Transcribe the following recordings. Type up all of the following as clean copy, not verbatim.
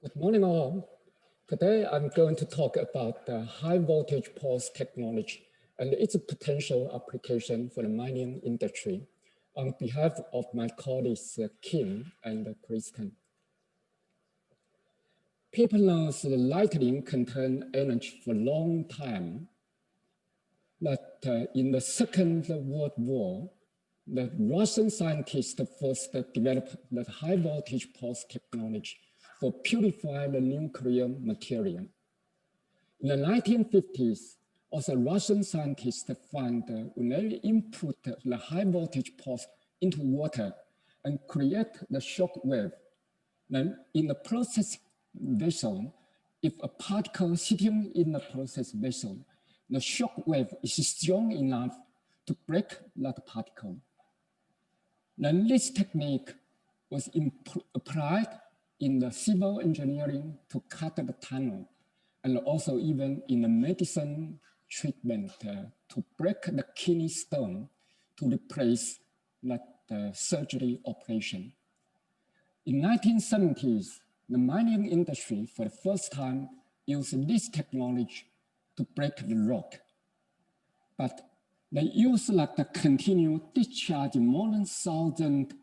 Good morning all. Today I'm going to talk about the high voltage pulse technology and its potential application for the mining industry on behalf of my colleagues Kim and Kristen. People know the lightning contains energy for a long time. That in the Second World War, the Russian scientists first developed the high voltage pulse technology for purifying the nuclear material. In the 1950s, also Russian scientists found when they input the high voltage pulse into water and create the shock wave, then in the process vessel, if a particle sitting in the process vessel, the shock wave is strong enough to break that particle. Then this technique was applied in the civil engineering to cut the tunnel, and also even in the medicine treatment to break the kidney stone to replace that surgery operation. In 1970s, the mining industry for the first time used this technology to break the rock. But they use the continuous discharge more than 1,000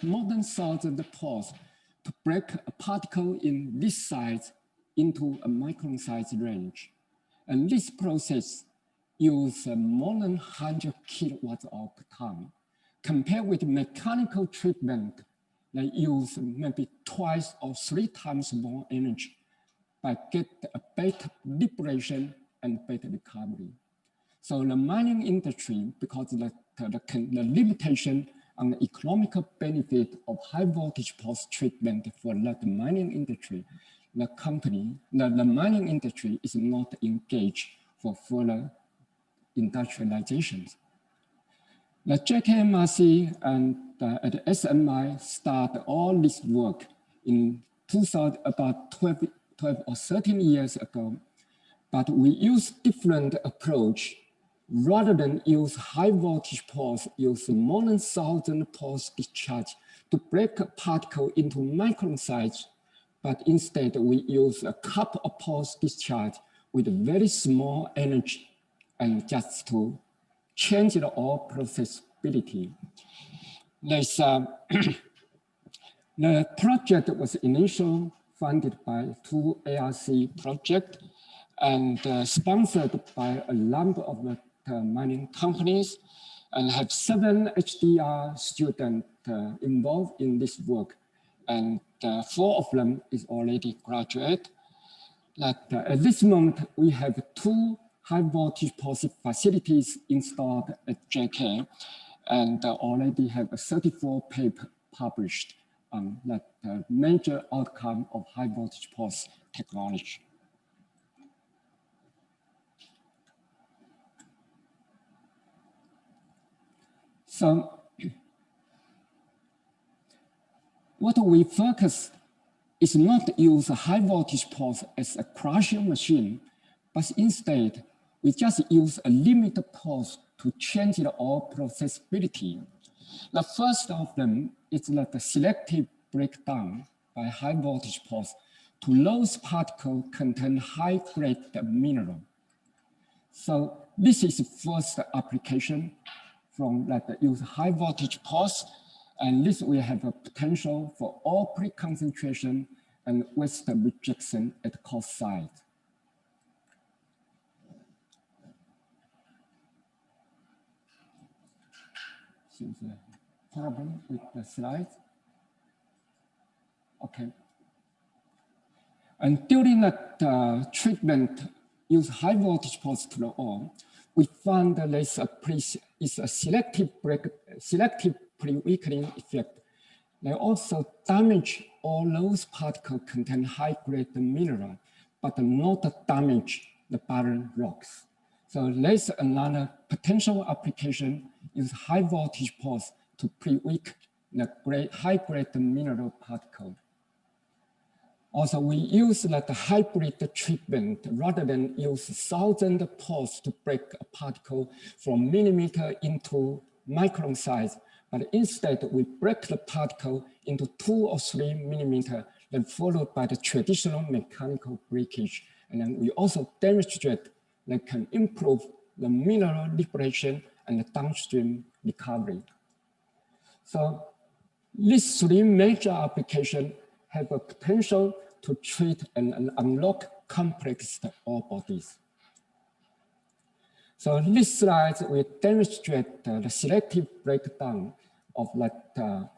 more than 1,000 pulse to break a particle in this size into a micron size range. And this process uses more than 100 kilowatts per ton. Compared with mechanical treatment, they use maybe twice or 3 times more energy by get a better liberation and better recovery. So the mining industry, because the limitation on the economical benefit of high voltage pulse treatment for the mining industry, the mining industry is not engaged for further industrialization. The JKMRC and at SMI started all this work in 2000, about 12 or 13 years ago, but we use different approach. Rather than use high voltage pulse, use more than 1,000 pulse discharge to break a particle into micron size, but instead we use a couple of pulse discharge with very small energy and just to change the ore processability. There's, the project was initially funded by 2 ARC projects and sponsored by a number of the mining companies, and have 7 HDR students involved in this work, and 4 of them is already graduate. At this moment, we have 2 high voltage pulse facilities installed at JK, and already have 34 papers published on that major outcome of high voltage pulse technology. So what we focus is not to use a high voltage pulse as a crushing machine, but instead we just use a limited pulse to change the ore processability. The first of them is the selective breakdown by high voltage pulse to those particles contain high-grade mineral. So this is the first application from that use high voltage pulse, and this will have a potential for all pre-concentration and waste rejection at the Coarse site. So the problem with the slide. Okay. And during that treatment, use high voltage pulse to the ore, we found that there's a selective pre-weakening effect. They also damage all those particles contain high-grade mineral, but not damage the barren rocks. So there's another potential application is high voltage pulse to pre-weak the high-grade mineral particle. Also, we use that hybrid treatment rather than use 1,000 pulse to break a particle from millimeter into micron size, but instead we break the particle into 2 or 3 millimeter, then followed by the traditional mechanical breakage. And then we also demonstrate that can improve the mineral liberation and the downstream recovery. So these 3 major applications have a potential to treat and unlock complex ore bodies. So this slide will demonstrate the selective breakdown of the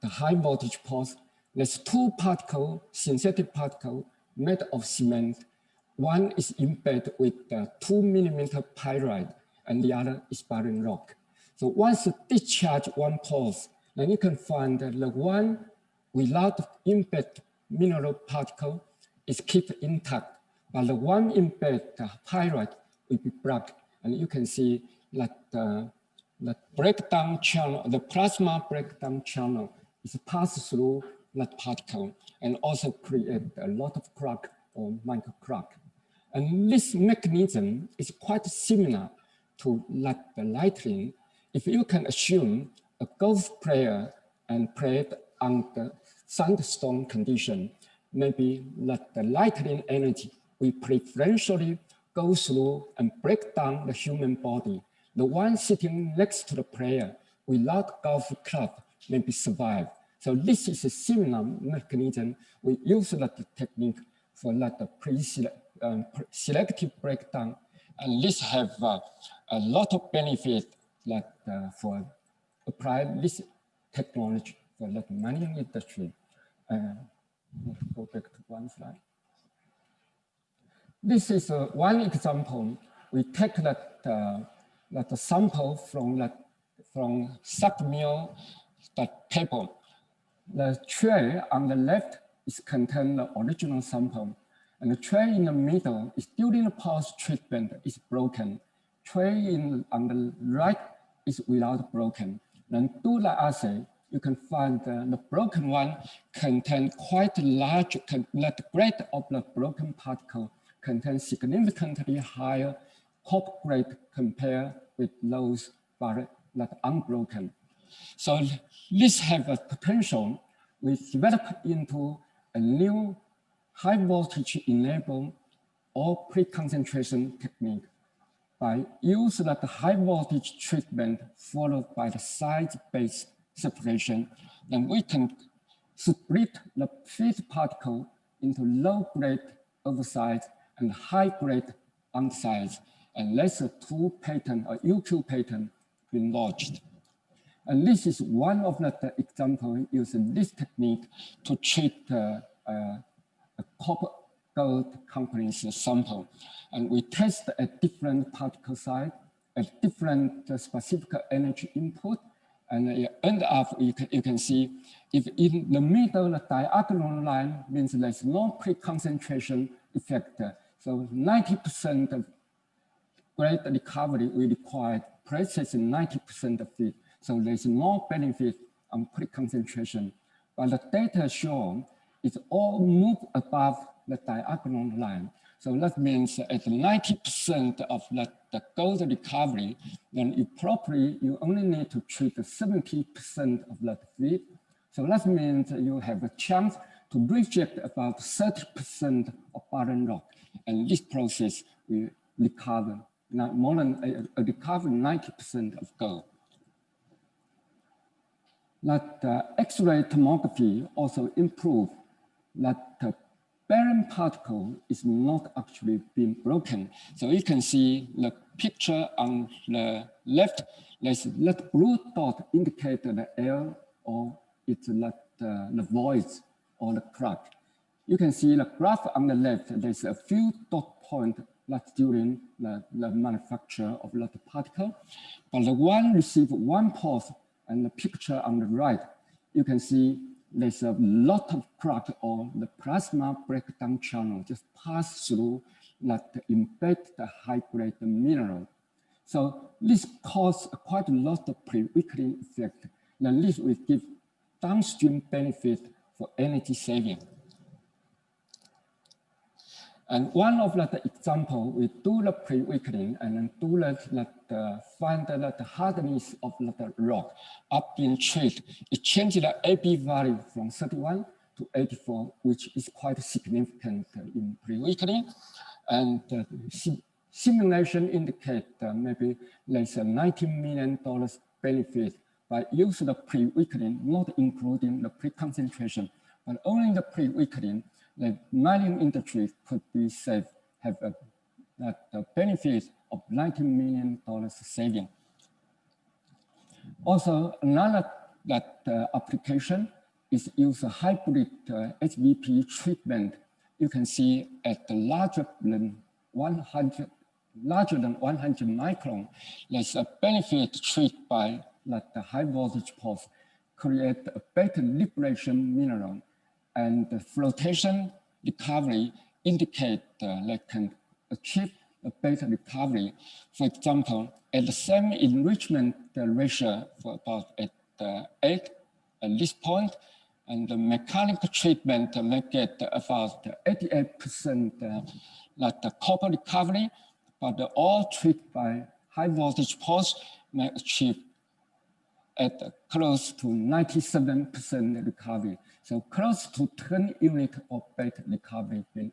high voltage pulse. There's 2 synthetic particles made of cement. One is embedded with 2 millimeter pyrite, and the other is barren rock. So once you discharge one pulse, then you can find that the one without embedded mineral particle is kept intact, but the one embedded pyrite will be black. And you can see that the breakdown channel, the plasma breakdown channel is passed through that particle and also create a lot of crack or micro crack. And this mechanism is quite similar to the lightning. If you can assume a golf player and played under sandstorm condition, maybe that the lightning energy will preferentially go through and break down the human body. The one sitting next to the player without golf club maybe survive. So this is a similar mechanism. We use that technique for selective breakdown, and this have a lot of benefit for apply this technology for the mining industry. Let's go back to one slide. This is one example. We take that sample from sack mill, that pebble. The tray on the left is contain the original sample, and the tray in the middle is during the pulse treatment is broken. Tray on the right is without broken. Then do the assay, you can find the broken one contain quite large, the grade of the broken particle contains significantly higher copper grade compared with those that unbroken. So this have a potential. We develop into a new high voltage enabled or pre-concentration technique by use that high voltage treatment followed by the size-based separation. Then we can split the feed particle into low grade oversize and high grade undersize, and that's a 2 patent or UQ patent been lodged. And this is one of the examples using this technique to treat a copper gold company's sample. And we test at different particle size, at different specific energy input, and end up, you can see if in the middle, the diagonal line means there's no pre-concentration effect. So 90% of grade recovery we require processing 90% of it. So there's no benefit on pre-concentration. But the data show it all move above the diagonal line. So that means at 90% of the gold recovery, then you only need to treat 70% of that feed. So that means you have a chance to reject about 30% of barren rock. And this process will recover more than recover 90% of gold. That X-ray tomography also improved that the barren particle is not actually being broken. So you can see the picture on the left, there's that blue dot indicate the air or it's the voids or the crack. You can see the graph on the left, there's a few dot points that's during the manufacture of that particle. But the one received one pulse, and the picture on the right, you can see there's a lot of crack or the plasma breakdown channel just pass through that embed the high-grade mineral. So this causes quite a lot of pre-weakening effect. Then this will give downstream benefit for energy saving. And one of the example, we do the pre-weakening and then do find the hardness of the rock up in treat. It changed the AB value from 31 to 84, which is quite significant in pre-weakening. And simulation indicate maybe there's a $19 million benefit by using the pre-weakening, not including the pre-concentration, but only the pre-weakening. The mining industry could be saved, have the benefit of $19 million saving. Also, another application is use a hybrid HVP treatment. You can see at the larger than 100 micron, there's a benefit treated by the high voltage pulse, create a better liberation mineral. And the flotation recovery indicate they can achieve a better recovery. For example, at the same enrichment ratio for about at 8 at this point, and the mechanical treatment may get about 88% like the copper recovery, but all treated by high voltage pulse may achieve at close to 97% recovery. So close to 10 units of better recovery being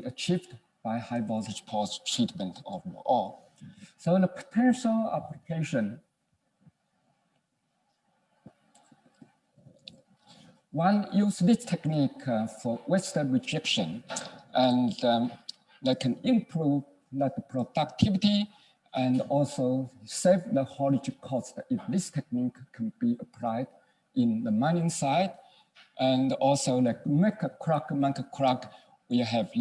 achieved by high voltage pulse treatment overall. So the potential application, one use this technique for Western rejection, and they can improve the productivity and also save the haulage cost if this technique can be applied in the mining side. And also like make a crack, we have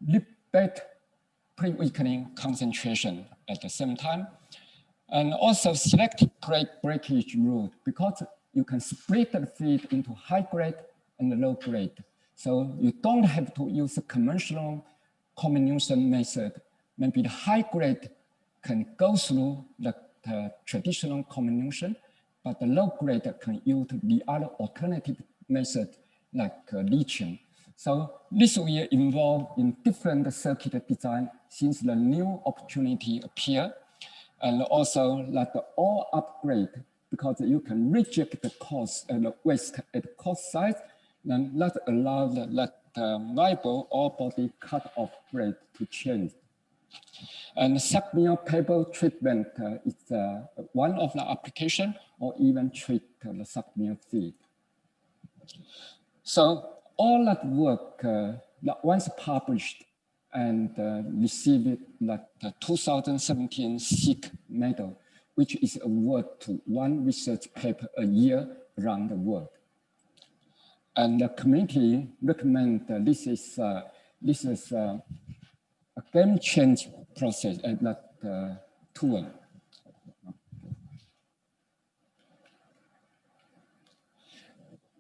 lipid pre-weakening concentration at the same time. And also selective breakage route, because you can split the feed into high grade and low grade. So you don't have to use a conventional comminution method. Maybe the high grade can go through the traditional comminution, but the low grade can use the other alternative method like leaching. So this will involve in different circuit design since the new opportunity appear, and also like the all upgrade, because you can reject the cost and the waste at the cost side, then not allow the viable all body cut-off grade to change. And SMI pebble treatment is one of the application, or even treat the SMI feed. So all that work that once published and received the 2017 SIG medal, which is awarded to one research paper a year around the world. And the committee recommend this is a game change process and that tool.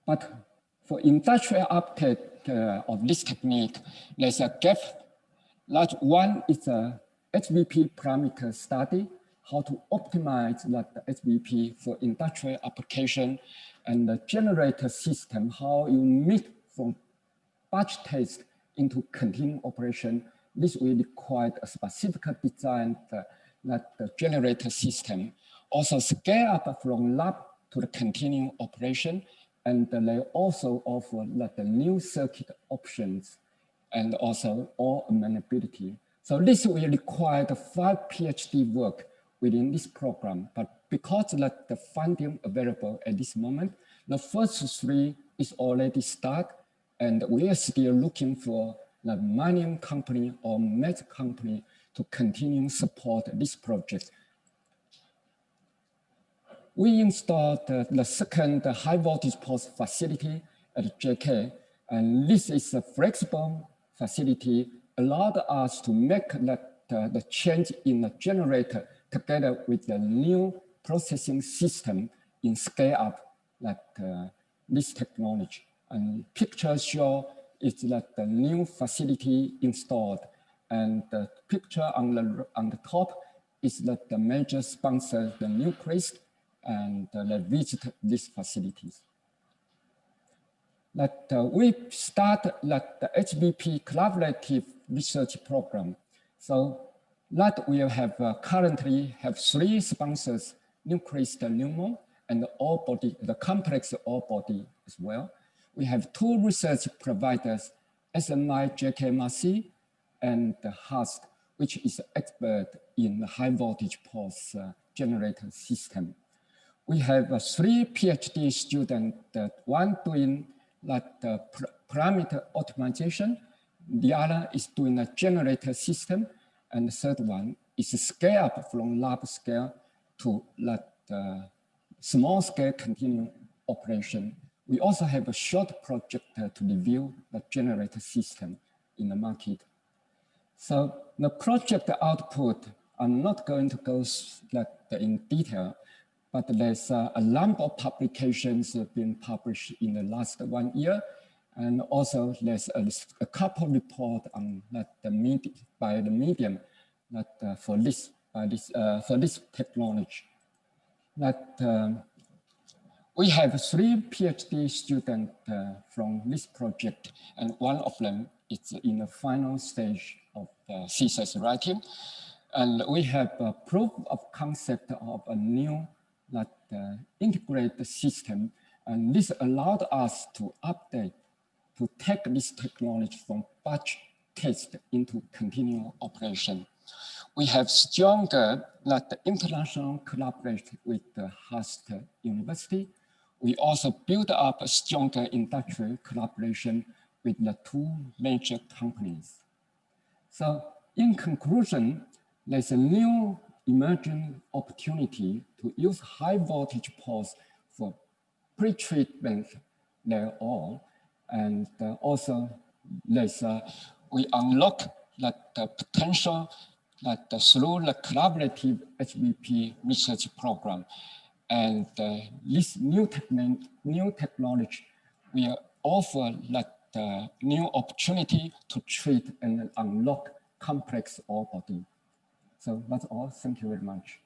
But for industrial uptake of this technique, there's a gap. Large one is a HVP parameter study, how to optimize that HVP for industrial application, and the generator system, how you meet from batch test into continuing operation. This will require a specific design that the generator system. Also scale up from lab to the continuing operation, and they also offer the new circuit options and also all amenability. So this will require the 5 PhD work within this program, but because the funding available at this moment, the first 3 is already started, and we are still looking for the mining company or met company to continue support this project. We installed the second high voltage pulse facility at JK, and this is a flexible facility, allowed us to make the change in the generator together with the new processing system in scale up this technology. And pictures show it's the new facility installed, and the picture on the top is the major sponsor, the Newcrest, and they visit these facilities. that we start that the HBP collaborative research program. So that we have currently have 3 sponsors, nucleus pneumo and the all body, the complex all body as well. We have 2 research providers, SMI-JKMRC and HASK, which is expert in the high voltage pulse generator system. We have 3 PhD students, one doing that parameter optimization, the other is doing a generator system, and the third one is a scale up from lab scale to that small scale continuous operation. We also have a short project to review the generator system in the market. So the project output, I'm not going to go in detail, but there's a number of publications being published in the last 1 year. And also there's a couple reports on that by the medium that for this technology. That we have 3 PhD students from this project, and one of them is in the final stage of thesis writing. And we have a proof of concept of a new integrated system, and this allowed us to update, to take this technology from batch test into continual operation. We have stronger international collaboration with the HASK University. We also build up a stronger industrial collaboration with the 2 major companies. So in conclusion, there's a new emerging opportunity to use high voltage pulse for pre-treatment thereon. And also there's we unlock that potential that through the collaborative HBP research program. And this new technology will offer that new opportunity to treat and unlock complex ore body. So that's all. Thank you very much.